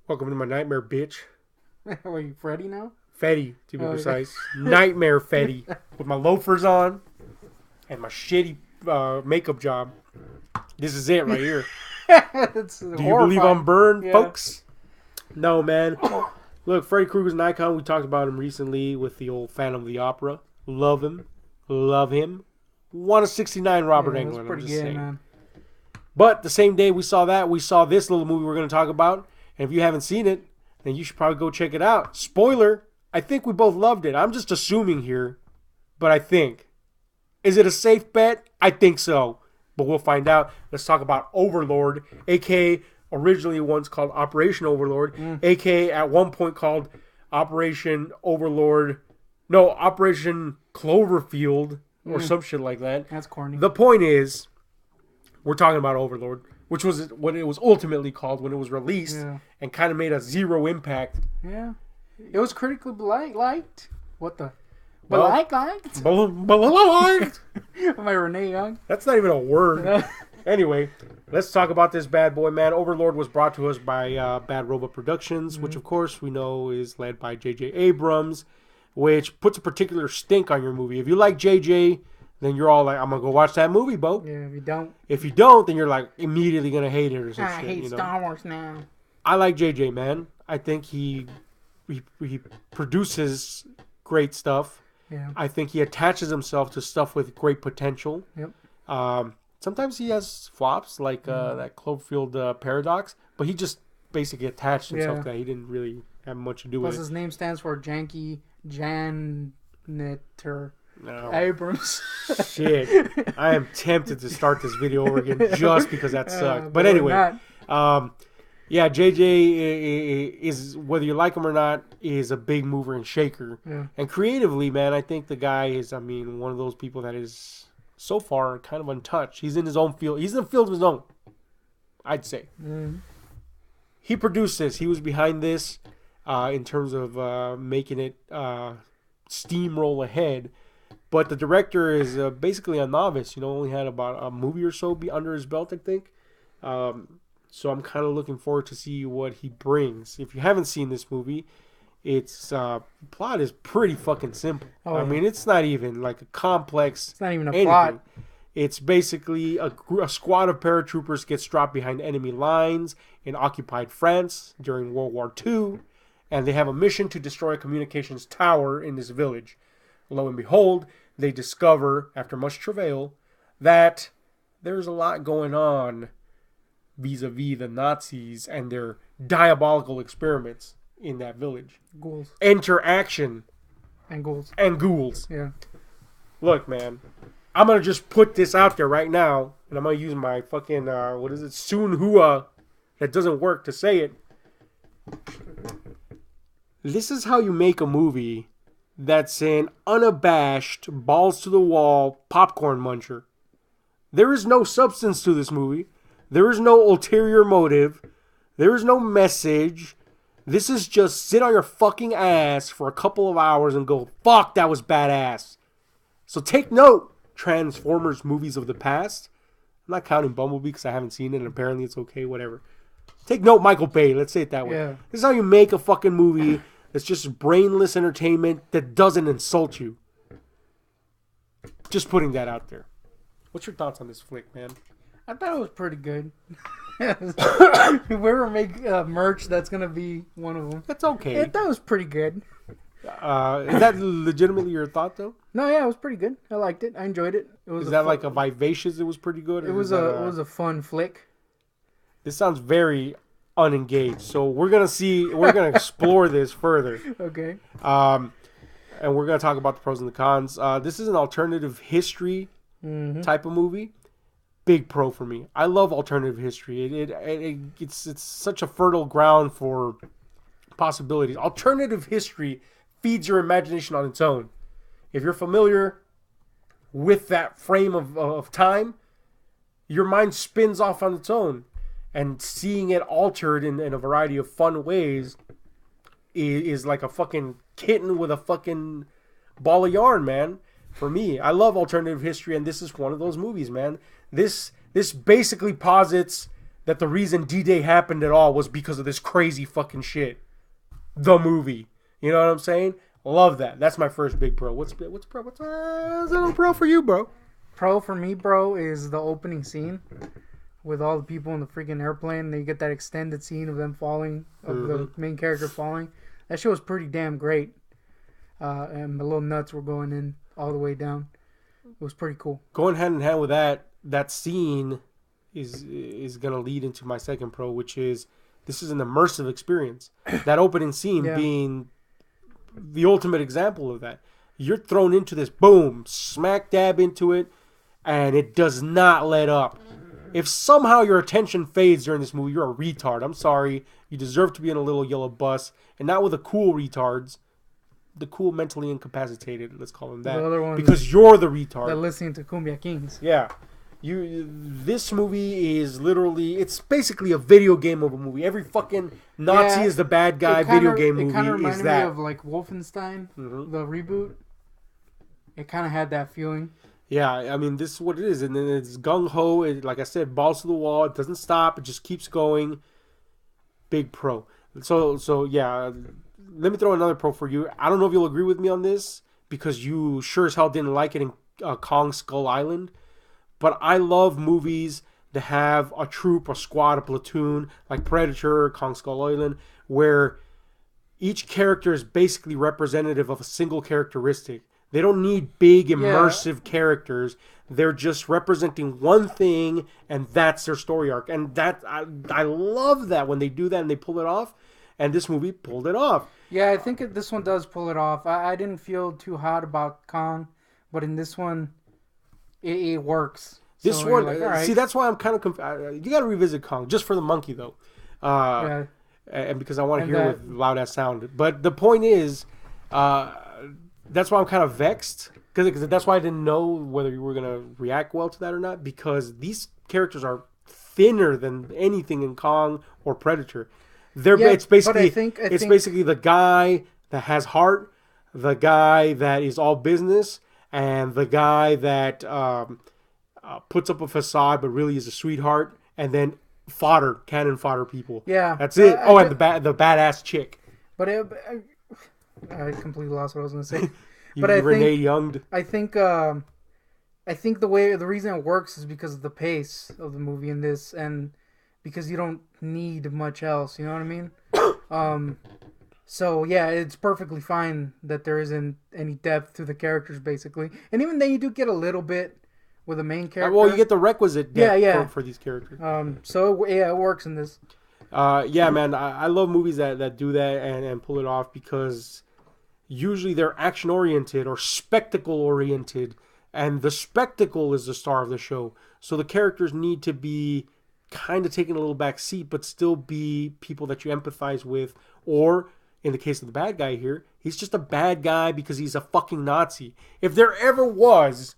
Welcome to my nightmare, bitch. Are you Freddy now? Fetty, to be Oh, precise. Nightmare Fetty. With my loafers on and my shitty makeup job. This is it right here. That's Do you believe I'm burned, Yeah. folks? No, man. Look, Freddy Krueger's an icon. We talked about him recently with the old Phantom of the Opera. Love him. Love him. 1/69 Robert Yeah, Englund. that's I'm pretty just good, saying. man. But the same day we saw that, we saw this little movie we're going to talk about. And if you haven't seen it, then you should probably go check it out. Spoiler, I think we both loved it. I'm just assuming here, but I think. Is it a safe bet? I think so. But we'll find out. Let's talk about Overlord, a.k.a. originally once called Operation Overlord, a.k.a. at one point called Operation Overlord. No, Operation Cloverfield or some shit like that. That's corny. The point is, we're talking about Overlord, which was what it was ultimately called when it was released, and kind of made a zero impact. Yeah. It was critically liked. What the? Well, liked? Am Am I Renee Young? That's not even a word. Anyway, let's talk about this bad boy, man. Overlord was brought to us by Bad Robot Productions, which of course we know is led by J.J. Abrams, which puts a particular stink on your movie. If you like J.J., then you're all like, I'm going to go watch that movie, Bo. Yeah, if you don't. If you don't, then you're like immediately going to hate it or some I shit. hate Star Wars now. I like J.J., man. I think he produces great stuff. Yeah. I think he attaches himself to stuff with great potential. Yep. Sometimes he has flops, like that Cloverfield paradox, but he just basically attached himself to that. He didn't really have much to do Plus with it. his name stands for Janky Janitor No. Abrams. Shit. I am tempted to start this video over again just because that sucked. But we're anyway, not. yeah, JJ is, whether you like him or not, is a big mover and shaker. Yeah. And creatively, man, I think the guy is, one of those people that is so far kind of untouched. He's in his own field. He's in a field of his own, I'd say. He produced this. He was behind this in terms of making it steamroll ahead. But the director is basically a novice. Only had about a movie or so under his belt, I think. So I'm kind of looking forward to see what he brings. If you haven't seen this movie, its plot is pretty fucking simple. It's not even like a complex. It's not even a anything. plot. It's basically a squad of paratroopers gets dropped behind enemy lines in occupied France during World War II, and they have a mission to destroy a communications tower in this village. Lo and behold, they discover, after much travail, that there's a lot going on vis-a-vis the Nazis and their diabolical experiments in that village. Ghouls. Enter action. And ghouls. And ghouls. Yeah. Look, man. I'm going to just put this out there right now, and I'm going to use my fucking, Sun Hua that doesn't work to say it. This is how you make a movie that's an unabashed, balls-to-the-wall popcorn muncher. There is no substance to this movie. There is no ulterior motive. There is no message. This is just sit on your fucking ass for a couple of hours and go, fuck, that was badass. So take note, Transformers movies of the past. I'm not counting Bumblebee because I haven't seen it and apparently it's okay, whatever. Take note, Michael Bay. Let's say it that way. Yeah. This is how you make a fucking movie that's just brainless entertainment that doesn't insult you. Just putting that out there. What's your thoughts on this flick, man? I thought it was pretty good. If we ever make merch, that's going to be one of them. It's okay. I thought it was pretty good. Is that legitimately your thought, though? No, yeah, it was pretty good. I liked it. I enjoyed it. Is that like a vivacious? It was pretty good. Or it was a fun flick. This sounds very unengaged. So we're gonna explore this further. Okay. And we're gonna talk about the pros and the cons. This is an alternative history type of movie. Big pro for me. I love alternative history. It's such a fertile ground for possibilities. Alternative history feeds your imagination on its own. If you're familiar with that frame of time, your mind spins off on its own. And seeing it altered in a variety of fun ways is like a fucking kitten with a fucking ball of yarn, man. For me, I love alternative history, and this is one of those movies, man. This basically posits that the reason D-Day happened at all was because of this crazy fucking shit. The movie. You know what I'm saying? Love that. That's my first big pro. What's a little pro for you, bro? Pro for me, bro, is the opening scene with all the people in the freaking airplane. And you get that extended scene of them falling, of the main character falling. That shit was pretty damn great. And the little nuts were going in all the way down. It was pretty cool. Going hand in hand with that scene is gonna lead into my second pro, which is this is an immersive experience. That opening scene being the ultimate example of that. You're thrown into this, boom, smack dab into it, and it does not let up. If somehow your attention fades during this movie, you're a retard. I'm sorry. You deserve to be in a little yellow bus, and not with the cool retards. The cool mentally incapacitated, let's call them that. The other one, because you're the retard. They're listening to Cumbia Kings. Yeah. This movie is literally, it's basically a video game of a movie. Every fucking Nazi is the bad guy video game movie. It kind of reminded me of like Wolfenstein, the reboot. It kind of had that feeling. Yeah, I mean, this is what it is. And then it's gung-ho. Like I said, balls to the wall. It doesn't stop. It just keeps going. Big pro. So yeah, let me throw another pro for you. I don't know if you'll agree with me on this because you sure as hell didn't like it in Kong Skull Island. But I love movies that have a troop, a squad, a platoon, like Predator, Kong Skull Island, where each character is basically representative of a single characteristic. They don't need big, immersive characters. They're just representing one thing, and that's their story arc. And that I love that when they do that and they pull it off. And this movie pulled it off. Yeah, I think this one does pull it off. I didn't feel too hot about Kong, but in this one, it works. This so one, like, right. See, that's why I'm kind of confused. You got to revisit Kong, just for the monkey, though. And because I want to hear it with loud-ass sound. But the point is, that's why I'm kind of vexed. Because that's why I didn't know whether you were going to react well to that or not. Because these characters are thinner than anything in Kong or Predator. It's basically basically the guy that has heart, the guy that is all business, and the guy that puts up a facade but really is a sweetheart, and then cannon fodder people. Yeah, that's it. And the badass chick. But I completely lost what I was going to say. But Renee Young'd. I think the reason it works is because of the pace of the movie in this, and because you don't need much else. You know what I mean? So yeah, it's perfectly fine that there isn't any depth to the characters, basically, and even then you do get a little bit with the main character. Well, you get the requisite depth for these characters. So yeah, it works in this. Yeah, man, I love movies that do that and pull it off because usually they're action oriented or spectacle oriented, and the spectacle is the star of the show. So the characters need to be kind of taking a little back seat, but still be people that you empathize with. Or in the case of the bad guy here, he's just a bad guy because he's a fucking Nazi. If there ever was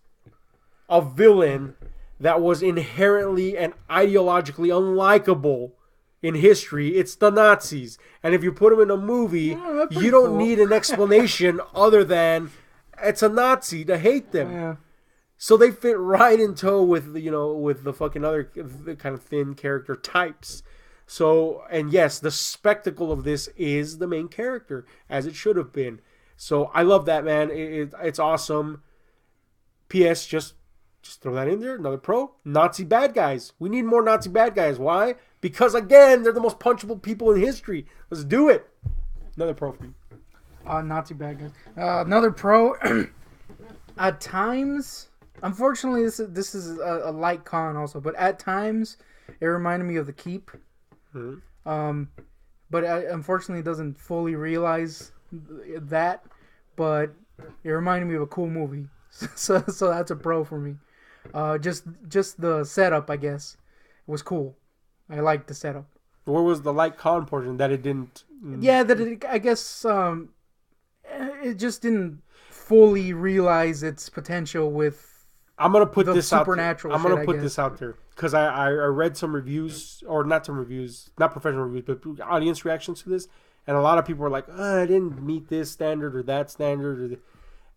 a villain that was inherently and ideologically unlikable in history, it's the Nazis. And if you put them in a movie, you don't need an explanation other than it's a Nazi to hate them. Yeah. So they fit right in tow with the fucking other kind of thin character types. So, and yes, the spectacle of this is the main character, as it should have been. So I love that, man. It's awesome. P.S. Just throw that in there. Another pro. Nazi bad guys. We need more Nazi bad guys. Why? Because, again, they're the most punchable people in history. Let's do it. Another pro for you. Nazi bad guys. Another pro. At times, unfortunately, this is a light con also, but at times, it reminded me of The Keep. Mm-hmm. But unfortunately, it doesn't fully realize that. But it reminded me of a cool movie. So that's a pro for me. Just the setup, I guess, was cool. I liked the setup. Where was the light con portion that it didn't? Yeah, I guess it just didn't fully realize its potential with. I'm gonna put this supernatural. I'm gonna put this out there because I read some reviews, or not some reviews, not professional reviews, but audience reactions to this, and a lot of people were like, "I didn't meet this standard or that standard,"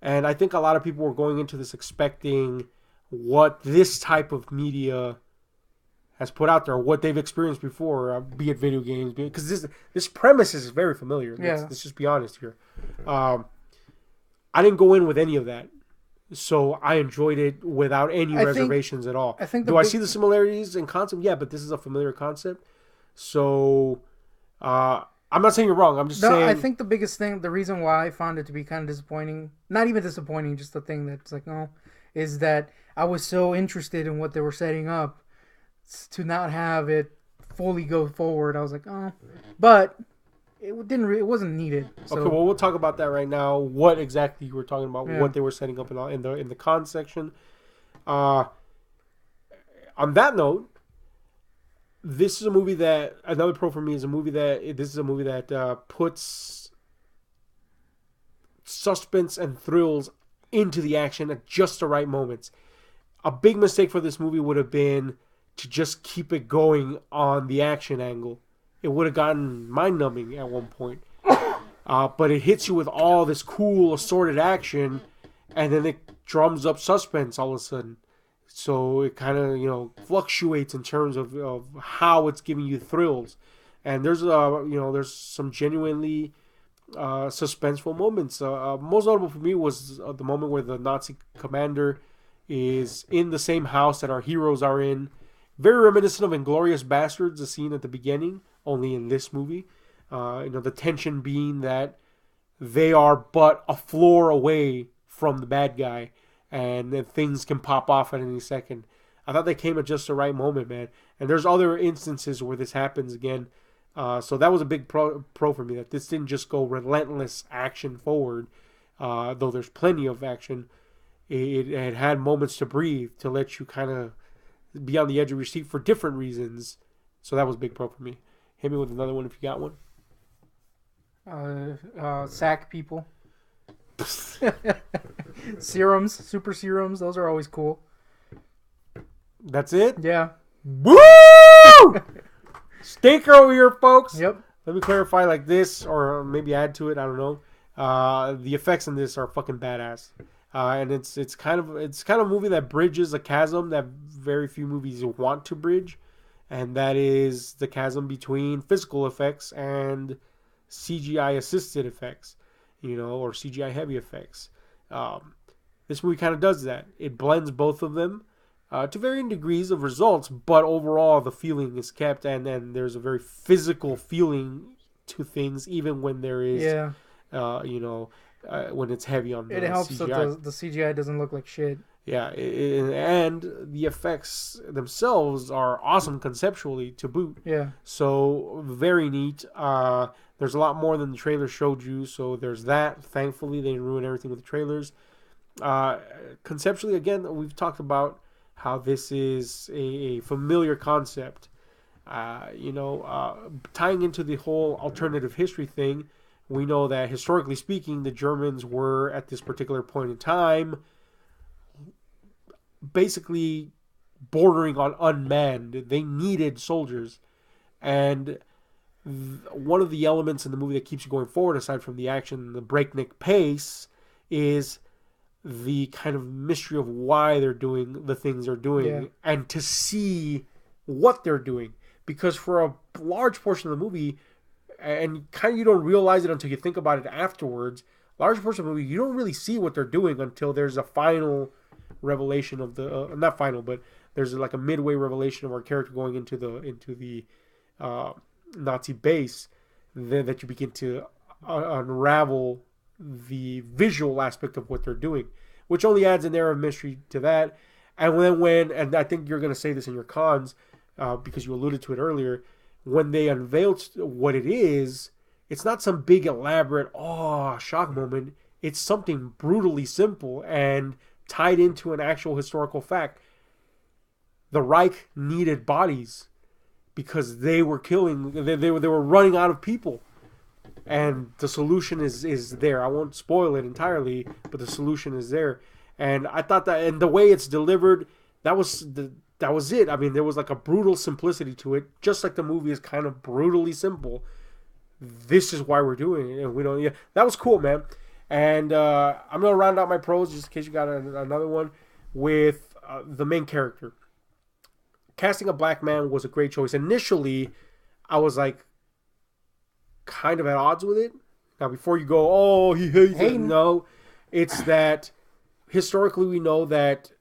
and I think a lot of people were going into this expecting what this type of media has put out there, what they've experienced before, be it video games, because this premise is very familiar. Let's just be honest here. I didn't go in with any of that, so I enjoyed it without any reservations at all. I see the similarities in concept? Yeah, but this is a familiar concept, so I'm not saying you're wrong. I'm just saying. I think the biggest thing, the reason why I found it to be kind of disappointing, not even disappointing, just the thing that's like, no, is that I was so interested in what they were setting up to not have it fully go forward. I was like, oh, but it wasn't needed. So. Okay, well, we'll talk about that right now. What exactly you were talking about? Yeah. What they were setting up in the con section. On that note, this is a movie that another pro for me is a movie that puts suspense and thrills into the action at just the right moments. A big mistake for this movie would have been to just keep it going on the action angle. It would have gotten mind-numbing at one point. But it hits you with all this cool assorted action, and then it drums up suspense all of a sudden. So it kind of, fluctuates in terms of how it's giving you thrills. And there's some genuinely suspenseful moments. Most notable for me was the moment where the Nazi commander is in the same house that our heroes are in. Very reminiscent of Inglourious Basterds, the scene at the beginning, only in this movie. The tension being that they are but a floor away from the bad guy, and then things can pop off at any second. I thought they came at just the right moment, man. And there's other instances where this happens again. So that was a big pro for me, that this didn't just go relentless action forward, though there's plenty of action. It had moments to breathe, to let you kind of be on the edge of your seat for different reasons. So that was a big pro for me. Hit me with another one if you got one. Sack people. Serums, super serums, those are always cool. That's it? Yeah. Woo! Stinker over here, folks. Yep. Let me clarify like this, or maybe add to it. I don't know. The effects in this are fucking badass, and it's kind of a movie that bridges a chasm that very few movies want to bridge, and that is the chasm between physical effects and CGI assisted effects, or CGI heavy effects. This movie kind of does that. It blends both of them to varying degrees of results, but overall the feeling is kept, and then there's a very physical feeling to things, even when there is, when it's heavy on the CGI. It helps that the CGI doesn't look like shit. Yeah, and the effects themselves are awesome conceptually to boot. Yeah. So very neat. There's a lot more than the trailer showed you, so there's that. Thankfully, they didn't ruin everything with the trailers. Conceptually, again, we've talked about how this is a familiar concept. Tying into the whole alternative history thing, we know that historically speaking, the Germans were at this particular point in time basically bordering on unmanned. They needed soldiers, and one of the elements in the movie that keeps you going forward, aside from the action, the breakneck pace, is the kind of mystery of why they're doing the things they're doing, and to see what they're doing. Because for a large portion of the movie, and kind of you don't realize it until you think about it afterwards, large portion of the movie, you don't really see what they're doing until there's a final revelation of the not final, but there's like a midway revelation of our character going into the Nazi base, then that you begin to unravel the visual aspect of what they're doing, which only adds an air of mystery to that. And and I think you're going to say this in your cons, because you alluded to it earlier, when they unveiled what it is, it's not some big elaborate shock moment. It's something brutally simple and tied into an actual historical fact. The Reich needed bodies because they were killing, they were running out of people, and the solution is there. I won't spoil it entirely, but the solution is there. And I thought that, and the way it's delivered, that was it. I mean, there was like a brutal simplicity to it, just like the movie is kind of brutally simple. This is why we're doing it, and we don't. Yeah, that was cool, man. And I'm gonna round out my pros just in case you got another one with the main character. casting a black man was a great choice. Initially, I was like kind of at odds with it. Now, before you go, oh, he hates it. No, it's that historically we know that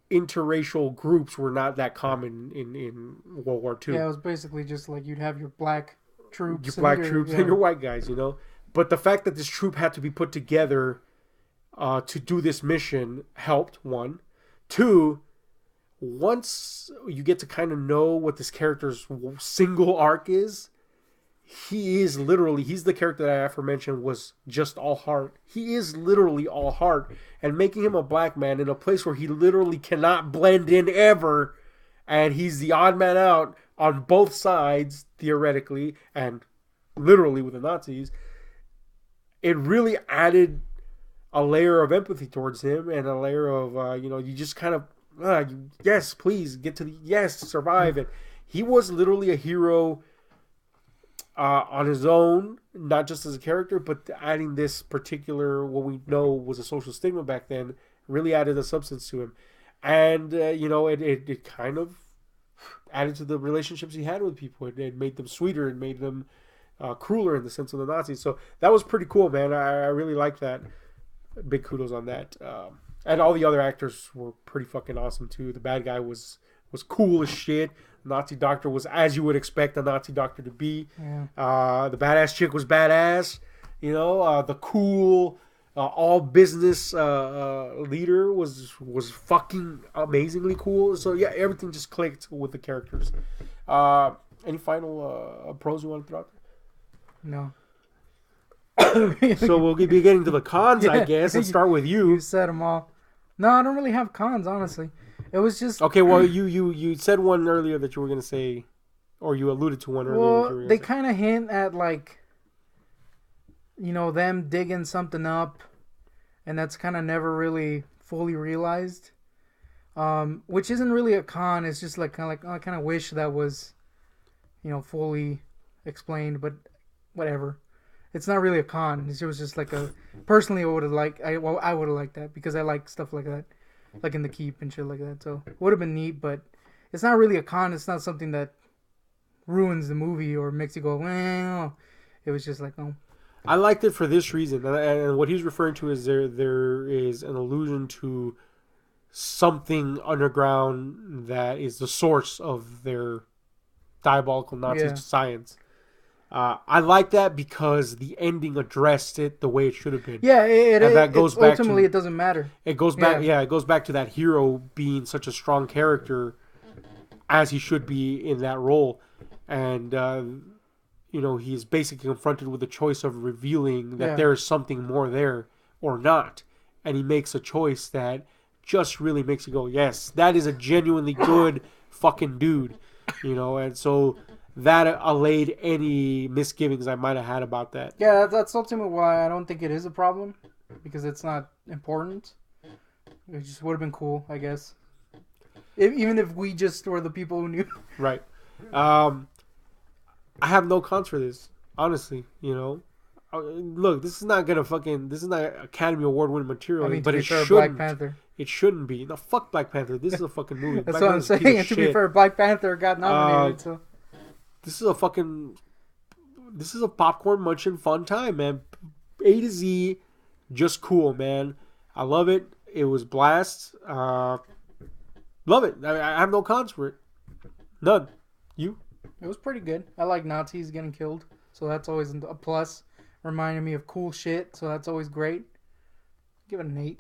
interracial groups were not that common in World War II. Yeah, it was basically just like you'd have your black troops. Your black troops and your white guys, you know. But the fact that this troop had to be put together to do this mission helped, one. Two, once you get to kind of know what this character's single arc is, he's the character that I aforementioned was just all heart. He is literally all heart. And making him a black man in a place where he literally cannot blend in ever, and he's the odd man out on both sides, theoretically, and literally with the Nazis, it really added a layer of empathy towards him and a layer of, you just kind of, yes, please, get to the, yes, survive. And he was literally a hero on his own, not just as a character, but adding this particular, what we know was a social stigma back then, really added a substance to him. And, it kind of added to the relationships he had with people. It made them sweeter. It made them crueler in the sense of the Nazis. So that was pretty cool, man. I really like that. Big kudos on that. And all the other actors were pretty fucking awesome, too. The bad guy was cool as shit. The Nazi doctor was as you would expect a Nazi doctor to be. Yeah. The badass chick was badass. The cool, all business leader was fucking amazingly cool. So yeah, everything just clicked with the characters. Any final pros you want to throw out there? No. So we'll be getting to the cons, I guess, and start with you. You said them all. No, I don't really have cons, honestly. It was just... Okay, well, you said one earlier that you were going to say, or you alluded to one earlier. Well, they kind of hint at, like, them digging something up, and that's kind of never really fully realized, which isn't really a con. It's just like kind of like, oh, I kind of wish that was, fully explained, but whatever. It's not really a con. It was just like personally, I would have liked that because I like stuff like that, like in The Keep and shit like that. So it would have been neat, but it's not really a con. It's not something that ruins the movie or makes you go, well. It was just like, oh. I liked it for this reason, and what he's referring to is there is an allusion to something underground that is the source of their diabolical Nazi science. I like that because the ending addressed it the way it should have been. Yeah, that goes back ultimately, it doesn't matter. It goes back. Yeah, it goes back to that hero being such a strong character, as he should be in that role, and he's basically confronted with the choice of revealing that there is something more there or not, and he makes a choice that just really makes you go, yes, that is a genuinely good fucking dude, and so. That allayed any misgivings I might have had about that. Yeah, that's ultimately why I don't think it is a problem, because it's not important. It just would have been cool, I guess. Even if we just were the people who knew. Right. I have no cons for this, honestly. Look, this is not Academy Award winning material, but it shouldn't. Black Panther. It shouldn't be. No, fuck Black Panther. This is a fucking movie. That's what I'm saying. And to be fair, Black Panther got nominated, so. This is a popcorn munching fun time, man. A to Z, just cool, man. I love it. It was blast. Love it. I have no cons for it. None. You? It was pretty good. I like Nazis getting killed, so that's always a plus. Reminded me of cool shit, so that's always great. Give it an 8.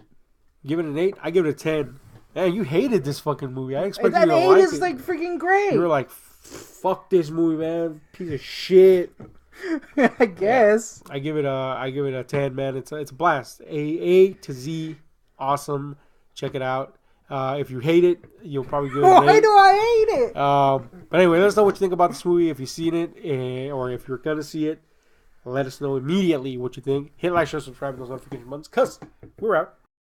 Give it an 8? I give it a 10. Man, you hated this fucking movie. I expected you to like it. That 8 is like freaking great. You were like, fuck this movie, man. Piece of shit. I guess. I give it a 10, man. It's a blast. A to Z, awesome. Check it out. If you hate it, you'll probably give it an 8. Why do I hate it? But anyway, let us know what you think about this movie. If you've seen it, or if you're gonna see it, let us know immediately what you think. Hit like, share, subscribe, and those notification buttons. Cause we're out.